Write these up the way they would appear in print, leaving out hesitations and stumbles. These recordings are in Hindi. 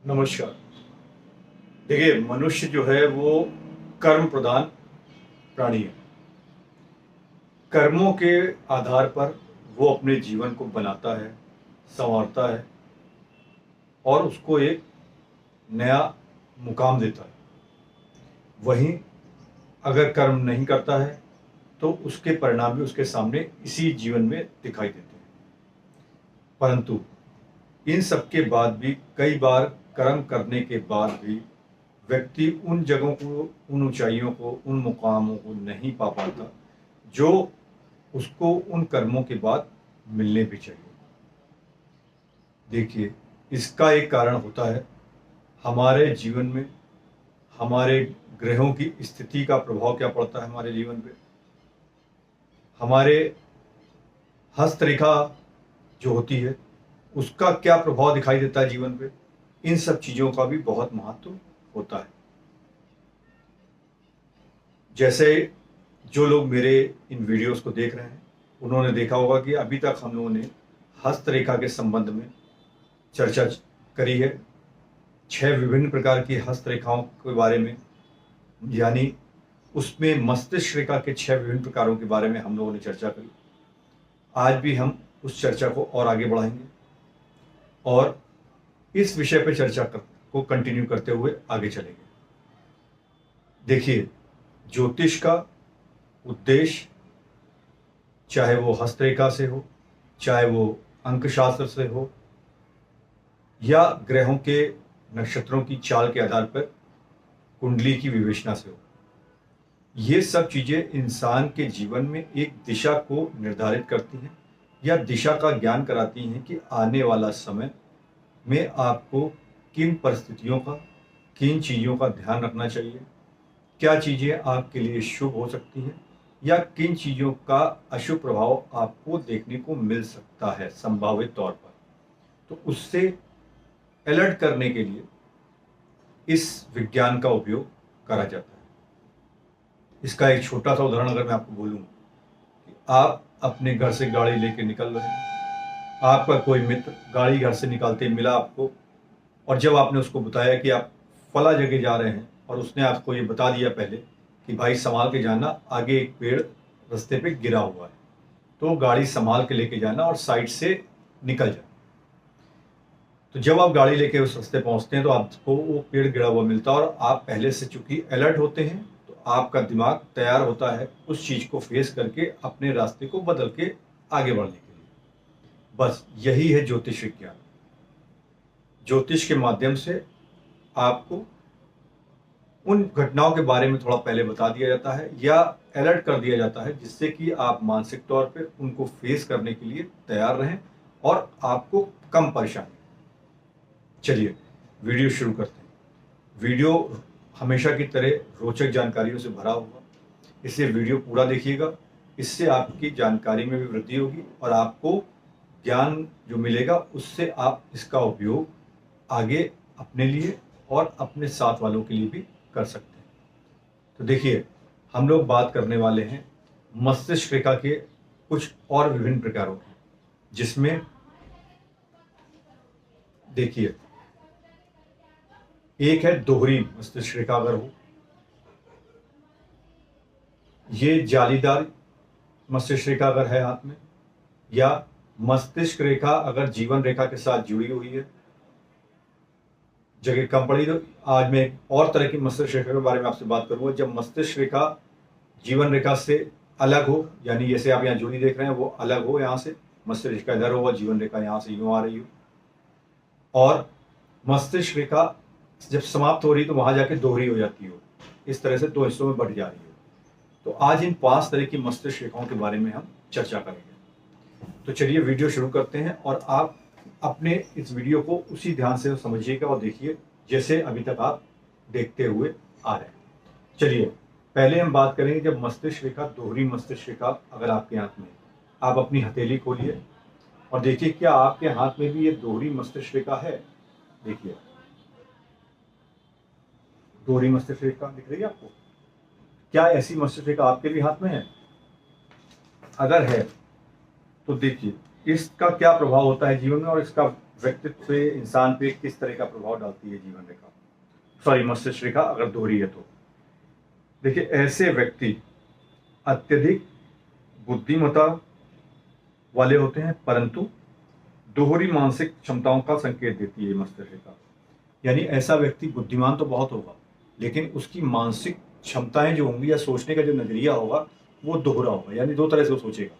नमस्कार। देखिए, मनुष्य जो है वो कर्म प्रधान प्राणी है। कर्मों के आधार पर वो अपने जीवन को बनाता है, संवारता है और उसको एक नया मुकाम देता है। वहीं अगर कर्म नहीं करता है तो उसके परिणाम भी उसके सामने इसी जीवन में दिखाई देते हैं। परंतु इन सब के बाद भी कई बार कर्म करने के बाद भी व्यक्ति उन जगहों को, उन ऊंचाइयों को, उन मुकामों को नहीं पा पाता जो उसको उन कर्मों के बाद मिलने भी चाहिए। देखिए, इसका एक कारण होता है हमारे जीवन में हमारे ग्रहों की स्थिति का प्रभाव क्या पड़ता है हमारे जीवन पे। हमारे हस्तरेखा जो होती है उसका क्या प्रभाव दिखाई देता है जीवन पे। इन सब चीज़ों का भी बहुत महत्व होता है। जैसे जो लोग मेरे इन वीडियोस को देख रहे हैं उन्होंने देखा होगा कि अभी तक हम लोगों ने हस्तरेखा के संबंध में चर्चा करी है। 6 विभिन्न प्रकार की हस्तरेखाओं के बारे में, यानी उसमें मस्तिष्क रेखा के 6 विभिन्न प्रकारों के बारे में हम लोगों ने चर्चा करी। आज भी हम उस चर्चा को और आगे बढ़ाएंगे और इस विषय पर चर्चा को कंटिन्यू करते हुए आगे चलेंगे। देखिए, ज्योतिष का उद्देश्य, चाहे वो हस्तरेखा से हो, चाहे वो अंकशास्त्र से हो, या ग्रहों के नक्षत्रों की चाल के आधार पर कुंडली की विवेचना से हो, ये सब चीजें इंसान के जीवन में एक दिशा को निर्धारित करती हैं या दिशा का ज्ञान कराती हैं कि आने वाला समय में आपको किन परिस्थितियों का, किन चीज़ों का ध्यान रखना चाहिए, क्या चीज़ें आपके लिए शुभ हो सकती हैं या किन चीज़ों का अशुभ प्रभाव आपको देखने को मिल सकता है संभावित तौर पर। तो उससे अलर्ट करने के लिए इस विज्ञान का उपयोग करा जाता है। इसका एक छोटा सा उदाहरण अगर मैं आपको बोलूं कि आप अपने घर से गाड़ी लेके निकल रहे हैं, आपका कोई मित्र गाड़ी घर से निकालते मिला आपको, और जब आपने उसको बताया कि आप फला जगह जा रहे हैं और उसने आपको ये बता दिया पहले कि भाई संभाल के जाना, आगे एक पेड़ रास्ते पे गिरा हुआ है, तो गाड़ी संभाल के लेके जाना और साइड से निकल जाना। तो जब आप गाड़ी लेके उस रास्ते पहुंचते हैं तो आपको वो पेड़ गिरा हुआ मिलता है और आप पहले से चूंकि अलर्ट होते हैं तो आपका दिमाग तैयार होता है उस चीज को फेस करके अपने रास्ते को बदल के आगे बढ़ने के लिए। बस यही है ज्योतिष विज्ञान। ज्योतिष के माध्यम से आपको उन घटनाओं के बारे में थोड़ा पहले बता दिया जाता है या अलर्ट कर दिया जाता है, जिससे कि आप मानसिक तौर पे उनको फेस करने के लिए तैयार रहें और आपको कम परेशानी। चलिए वीडियो शुरू करते हैं। वीडियो हमेशा की तरह रोचक जानकारियों से भरा होगा, इसलिए वीडियो पूरा देखिएगा। इससे आपकी जानकारी में भी वृद्धि होगी और आपको ज्ञान जो मिलेगा उससे आप इसका उपयोग आगे अपने लिए और अपने साथ वालों के लिए भी कर सकते हैं। तो देखिए, हम लोग बात करने वाले हैं मस्तिष्क रेखा के कुछ और विभिन्न प्रकारों की, जिसमें देखिए एक है दोहरी मस्तिष्क रेखा। अगर हो, ये जालीदार मस्तिष्क रेखा अगर है हाथ में, या मस्तिष्क रेखा अगर जीवन रेखा के साथ जुड़ी हुई है, जगह कम पड़ी, तो आज मैं एक और तरह की मस्तिष्क रेखा के बारे में आपसे बात करूंगा जब मस्तिष्क रेखा जीवन रेखा से अलग हो, यानी जैसे आप यहाँ जुड़ी देख रहे हैं वो अलग हो, यहाँ से मस्तिष्क रेखा इधर हो, जीवन रेखा यहाँ से यूं आ रही हो, और मस्तिष्क रेखा जब समाप्त हो रही तो वहां जाके दोहरी हो जाती हो, इस तरह से 2 हिस्सों में बढ़ जा रही हो। तो आज इन 5 तरह की मस्तिष्क रेखाओं के बारे में हम चर्चा करेंगे। तो चलिए वीडियो शुरू करते हैं और आप अपने इस वीडियो को उसी ध्यान से समझिएगा और देखिए जैसे अभी तक आप देखते हुए आ रहे हैं। चलिए पहले हम बात करेंगे जब मस्तिष्क रेखा, दोहरी मस्तिष्क रेखा अगर आपके हाथ में, आप अपनी हथेली खोलिए और देखिए क्या आपके हाथ में भी ये दोहरी मस्तिष्क रेखा है। देखिए दोहरी मस्तिष्क रेखा दिख रही है आपको। क्या ऐसी मस्तिष्क रेखा आपके भी हाथ में है? अगर है तो देखिए इसका क्या प्रभाव होता है जीवन में और इसका व्यक्तित्व पे, इंसान पे किस तरह का प्रभाव डालती है जीवन रेखा, सॉरी मस्तिष्क रेखा अगर दोहरी है तो। देखिए, ऐसे व्यक्ति अत्यधिक बुद्धिमत्ता वाले होते हैं, परंतु दोहरी मानसिक क्षमताओं का संकेत देती है मस्तिष्क रेखा। यानी ऐसा व्यक्ति बुद्धिमान तो बहुत होगा, लेकिन उसकी मानसिक क्षमताएं जो होंगी या सोचने का जो नजरिया होगा वो दोहरा होगा, यानी दो तरह से वो सोचेगा।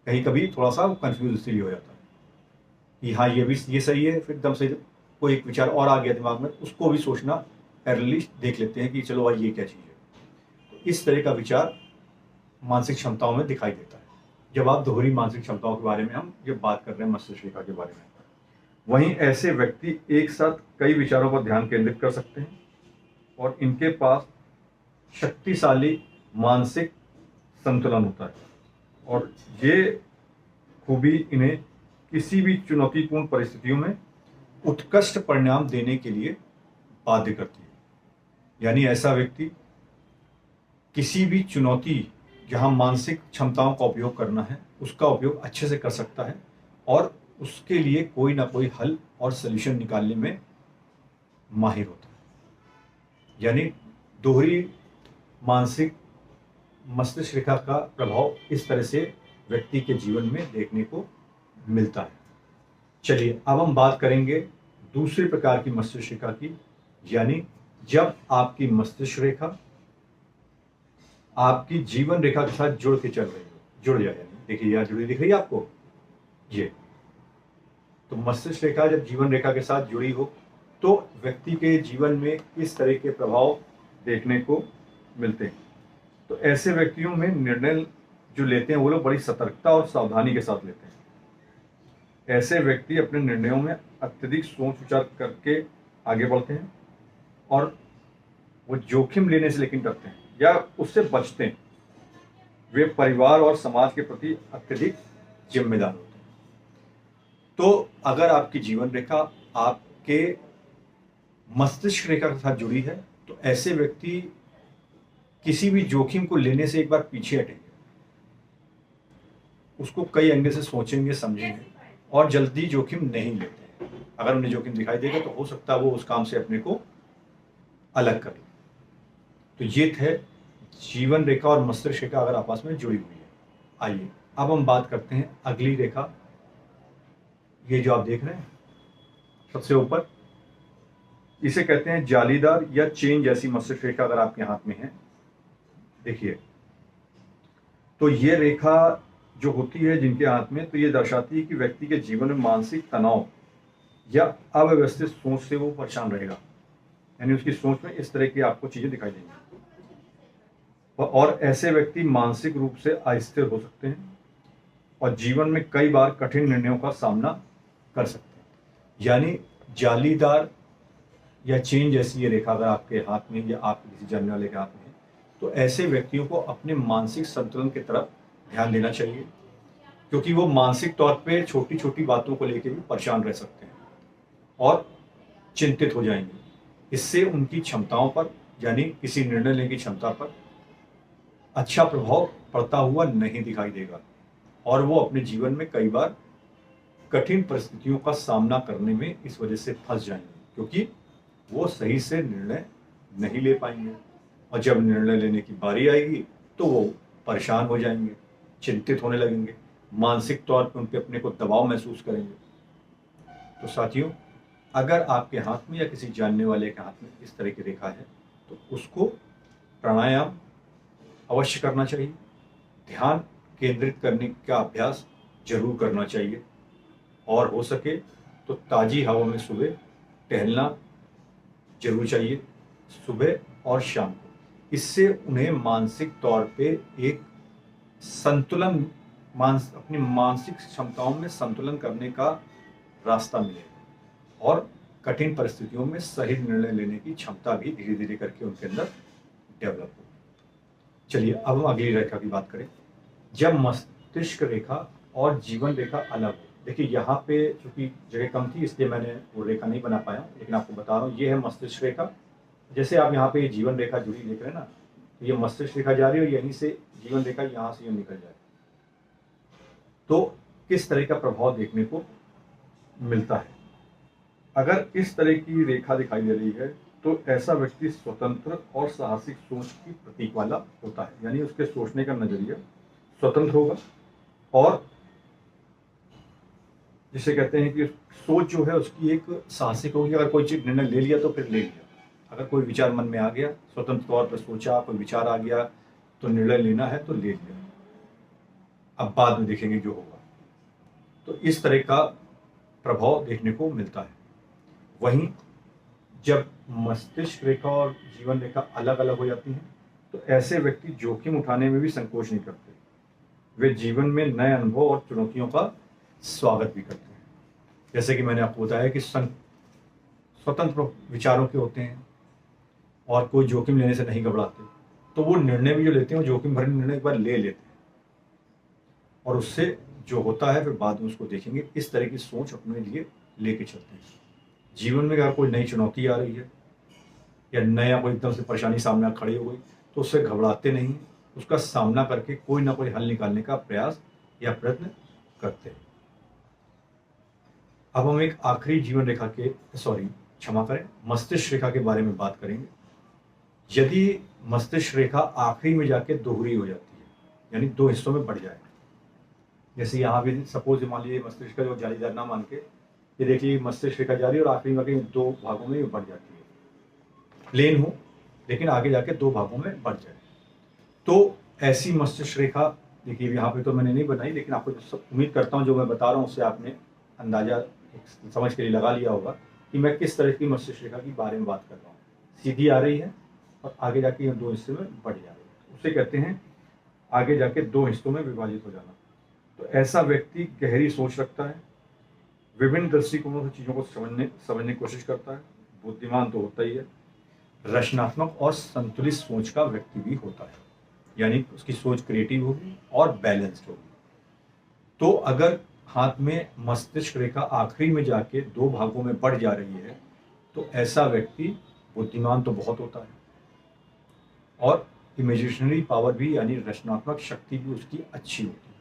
कहीं कभी थोड़ा सा कंफ्यूज इसलिए हो जाता है कि हाँ ये भी ये सही है, फिर एकदम से कोई एक विचार और आ गया दिमाग में, उसको भी सोचना पैरेलली देख लेते हैं कि चलो भाई ये क्या चीज़ है। तो इस तरह का विचार मानसिक क्षमताओं में दिखाई देता है जब आप दोहरी मानसिक क्षमताओं के बारे में हम जब बात कर रहे हैं मस्तिष्क रेखा के बारे में। वहीं ऐसे व्यक्ति एक साथ कई विचारों पर ध्यान केंद्रित कर सकते हैं और इनके पास शक्तिशाली मानसिक संतुलन होता है, और ये खूबी इन्हें किसी भी चुनौतीपूर्ण परिस्थितियों में उत्कृष्ट परिणाम देने के लिए बाध्य करती है। यानी ऐसा व्यक्ति किसी भी चुनौती जहां मानसिक क्षमताओं का उपयोग करना है उसका उपयोग अच्छे से कर सकता है और उसके लिए कोई ना कोई हल और सलूशन निकालने में माहिर होता है। यानी दोहरी मानसिक मस्तिष्क रेखा का प्रभाव इस तरह से व्यक्ति के जीवन में देखने को मिलता है। चलिए अब हम बात करेंगे दूसरे प्रकार की मस्तिष्क रेखा की, यानी जब आपकी मस्तिष्क रेखा आपकी जीवन रेखा के साथ जुड़ के चल रही हो, जुड़ जाए। यानी देखिए यहाँ जुड़ी दिख रही है आपको, ये तो मस्तिष्क रेखा जब जीवन रेखा के साथ जुड़ी हो तो व्यक्ति के जीवन में इस तरह के प्रभाव देखने को मिलते हैं। तो ऐसे व्यक्तियों में निर्णय जो लेते हैं वो लोग बड़ी सतर्कता और सावधानी के साथ लेते हैं। ऐसे व्यक्ति अपने निर्णयों में अत्यधिक सोच विचार करके आगे बढ़ते हैं और वो जोखिम लेने से लेकिन डरते हैं या उससे बचते हैं। वे परिवार और समाज के प्रति अत्यधिक जिम्मेदार होते हैं। तो अगर आपकी जीवन रेखा आपके मस्तिष्क रेखा के साथ जुड़ी है तो ऐसे व्यक्ति किसी भी जोखिम को लेने से एक बार पीछे हटेंगे, उसको कई एंगल से सोचेंगे, समझेंगे और जल्दी जोखिम नहीं लेते हैं। अगर उन्हें जोखिम दिखाई देगा तो हो सकता है वो उस काम से अपने को अलग कर ले। तो ये थे जीवन रेखा और मस्तिष्क रेखा अगर आपस में जुड़ी हुई है। आइए अब हम बात करते हैं अगली रेखा, ये जो आप देख रहे हैं सबसे ऊपर, इसे कहते हैं जालीदार या चेन जैसी मस्तिष्क रेखा। अगर आपके हाथ में है देखिए, तो ये रेखा जो होती है जिनके हाथ में, तो ये दर्शाती है कि व्यक्ति के जीवन में मानसिक तनाव या अव्यवस्थित सोच से वो परेशान रहेगा। यानी उसकी सोच में इस तरह की आपको चीजें दिखाई देंगी और ऐसे व्यक्ति मानसिक रूप से अस्थिर हो सकते हैं और जीवन में कई बार कठिन निर्णयों का सामना कर सकते हैं। यानी जालीदार या चेन जैसी ये रेखा अगर आपके हाथ में या आप किसी जानने वाले के हाथ में है तो ऐसे व्यक्तियों को अपने मानसिक संतुलन की तरफ ध्यान देना चाहिए, क्योंकि वो मानसिक तौर पे छोटी छोटी बातों को लेकर भी परेशान रह सकते हैं और चिंतित हो जाएंगे। इससे उनकी क्षमताओं पर, यानी किसी निर्णय लेने की क्षमता पर अच्छा प्रभाव पड़ता हुआ नहीं दिखाई देगा और वो अपने जीवन में कई बार कठिन परिस्थितियों का सामना करने में इस वजह से फंस जाएंगे, क्योंकि वो सही से निर्णय नहीं ले पाएंगे और जब निर्णय लेने की बारी आएगी तो वो परेशान हो जाएंगे, चिंतित होने लगेंगे, मानसिक तौर पर उन पर अपने को दबाव महसूस करेंगे। तो साथियों, अगर आपके हाथ में या किसी जानने वाले के हाथ में इस तरह की रेखा है तो उसको प्राणायाम अवश्य करना चाहिए, ध्यान केंद्रित करने का अभ्यास जरूर करना चाहिए और हो सके तो ताज़ी हवा में सुबह टहलना जरूर चाहिए, सुबह और शाम को। इससे उन्हें मानसिक तौर पे एक संतुलन, अपनी मानसिक क्षमताओं में संतुलन करने का रास्ता मिलेगा और कठिन परिस्थितियों में सही निर्णय लेने की क्षमता भी धीरे धीरे करके उनके अंदर डेवलप हो। चलिए अब हम अगली रेखा की बात करें, जब मस्तिष्क रेखा और जीवन रेखा अलग हो। देखिए यहाँ पे चूंकि जगह कम थी इसलिए मैंने वो रेखा नहीं बना पाया, लेकिन आपको बता रहा हूँ ये है मस्तिष्क रेखा। जैसे आप यहाँ पे जीवन रेखा जुड़ी देख रहे हैं ना, तो ये मस्तिष्क रेखा जा रही है और यहीं से जीवन रेखा यहाँ से यूँ निकल जाए। तो किस तरह का प्रभाव देखने को मिलता है। अगर इस तरह की रेखा दिखाई दे रही है तो ऐसा व्यक्ति स्वतंत्र और साहसिक सोच की प्रतीक वाला होता है, यानी उसके सोचने का नजरिया स्वतंत्र होगा और जिसे कहते हैं कि सोच जो है उसकी एक साहसिक होगी। अगर कोई चीज निर्णय ले लिया तो फिर ले लिया, अगर कोई विचार मन में आ गया, स्वतंत्र तौर पर सोचा, कोई विचार आ गया तो निर्णय लेना है तो ले लिया, अब बाद में देखेंगे जो होगा। तो इस तरह का प्रभाव देखने को मिलता है। वहीं जब मस्तिष्क रेखा और जीवन रेखा अलग अलग हो जाती हैं तो ऐसे व्यक्ति जोखिम उठाने में भी संकोच नहीं करते। वे जीवन में नए अनुभव और चुनौतियों का स्वागत भी करते हैं। जैसे कि मैंने आपको बताया कि स्वतंत्र विचारों के होते हैं और कोई जोखिम लेने से नहीं घबराते, तो वो निर्णय भी जो लेते हैं वो जोखिम भरे निर्णय एक बार ले लेते हैं और उससे जो होता है फिर बाद में उसको देखेंगे। इस तरह की सोच अपने लिए लेके चलते हैं। जीवन में अगर कोई नई चुनौती आ रही है या नया कोई एकदम से परेशानी सामने खड़ी हो गई तो उससे घबराते नहीं, उसका सामना करके कोई ना कोई हल निकालने का प्रयास या प्रयत्न करते हैं। अब हम एक आखिरी जीवन रेखा के क्षमा करें, मस्तिष्क रेखा के बारे में बात करेंगे। यदि मस्तिष्क रेखा आखिरी में जाके दोहरी हो जाती है, यानी दो हिस्सों में बढ़ जाए, जैसे यहाँ भी सपोज मान लीजिए मस्तिष्क का जो जालीदार ना मान के ये देखिए मस्तिष्क रेखा जा रही है और आखिरी में दो भागों में बढ़ जाती है, प्लेन हो लेकिन आगे जाके दो भागों में बढ़ जाए, तो ऐसी मस्तिष्क रेखा देखिए यहाँ पे तो मैंने नहीं बनाई, लेकिन आपको उम्मीद करता हूँ जो मैं बता रहा हूँ उससे आपने अंदाजा समझ के लिए लगा लिया होगा कि मैं किस तरह की मस्तिष्क रेखा के बारे में बात कर रहा हूँ। सीधी आ रही है और आगे जाके ये दो हिस्से में बढ़ जा रही है, उसे कहते हैं आगे जाके दो हिस्सों में विभाजित हो जाना। तो ऐसा व्यक्ति गहरी सोच रखता है, विभिन्न दृष्टिकोणों से चीज़ों को समझने की कोशिश करता है, बुद्धिमान तो होता ही है, रचनात्मक और संतुलित सोच का व्यक्ति भी होता है, यानी उसकी सोच क्रिएटिव होगी और बैलेंस्ड होगी। तो अगर हाथ में मस्तिष्क रेखा आखिरी में जाके दो भागों में बढ़ जा रही है तो ऐसा व्यक्ति बुद्धिमान तो बहुत होता है और इमेजिनेशनरी पावर भी यानी रचनात्मक शक्ति भी उसकी अच्छी होती है,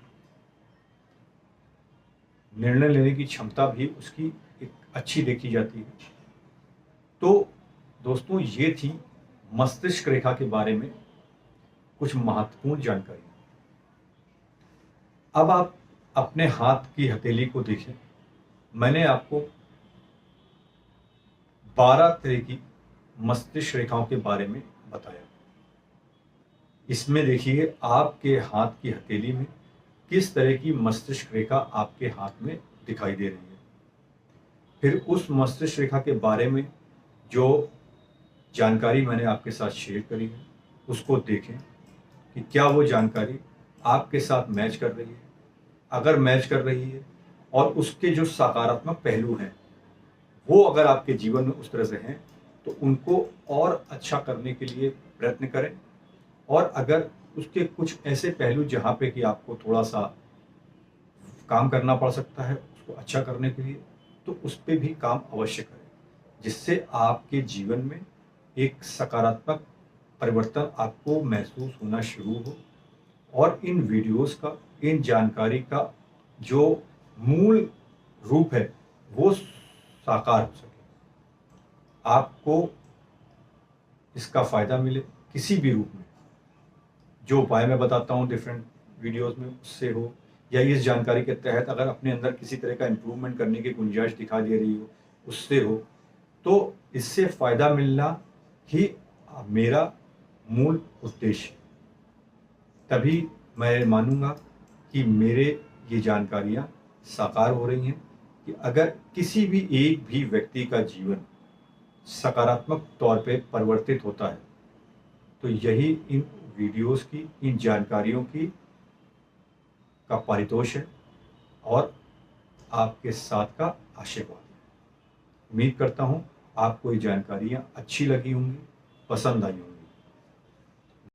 निर्णय लेने की क्षमता भी उसकी एक अच्छी देखी जाती है। तो दोस्तों ये थी मस्तिष्क रेखा के बारे में कुछ महत्वपूर्ण जानकारी। अब आप अपने हाथ की हथेली को देखें, मैंने आपको 12 तरह की मस्तिष्क रेखाओं के बारे में बताया। इसमें देखिए आपके हाथ की हथेली में किस तरह की मस्तिष्क रेखा आपके हाथ में दिखाई दे रही है। फिर उस मस्तिष्क रेखा के बारे में जो जानकारी मैंने आपके साथ शेयर करी है उसको देखें कि क्या वो जानकारी आपके साथ मैच कर रही है। अगर मैच कर रही है और उसके जो सकारात्मक पहलू हैं वो अगर आपके जीवन में उस तरह से हैं तो उनको और अच्छा करने के लिए प्रयत्न करें, और अगर उसके कुछ ऐसे पहलू जहाँ पे कि आपको थोड़ा सा काम करना पड़ सकता है उसको अच्छा करने के लिए, तो उस पर भी काम अवश्य करें, जिससे आपके जीवन में एक सकारात्मक परिवर्तन आपको महसूस होना शुरू हो और इन वीडियोस का, इन जानकारी का जो मूल रूप है वो साकार हो सके, आपको इसका फायदा मिले किसी भी रूप में। जो उपाय मैं बताता हूँ डिफरेंट वीडियोस में उससे हो, या इस जानकारी के तहत अगर अपने अंदर किसी तरह का इम्प्रूवमेंट करने की गुंजाइश दिखा दे रही हो उससे हो, तो इससे फायदा मिलना ही मेरा मूल उद्देश्य। तभी मैं मानूंगा कि मेरे ये जानकारियाँ साकार हो रही हैं कि अगर किसी भी एक भी व्यक्ति का जीवन सकारात्मक तौर पे परिवर्तित होता है तो यही इन वीडियोस की, इन जानकारियों की का पारितोष है और आपके साथ का आशीर्वाद। उम्मीद करता हूँ आपको ये जानकारियाँ अच्छी लगी होंगी, पसंद आई होंगी।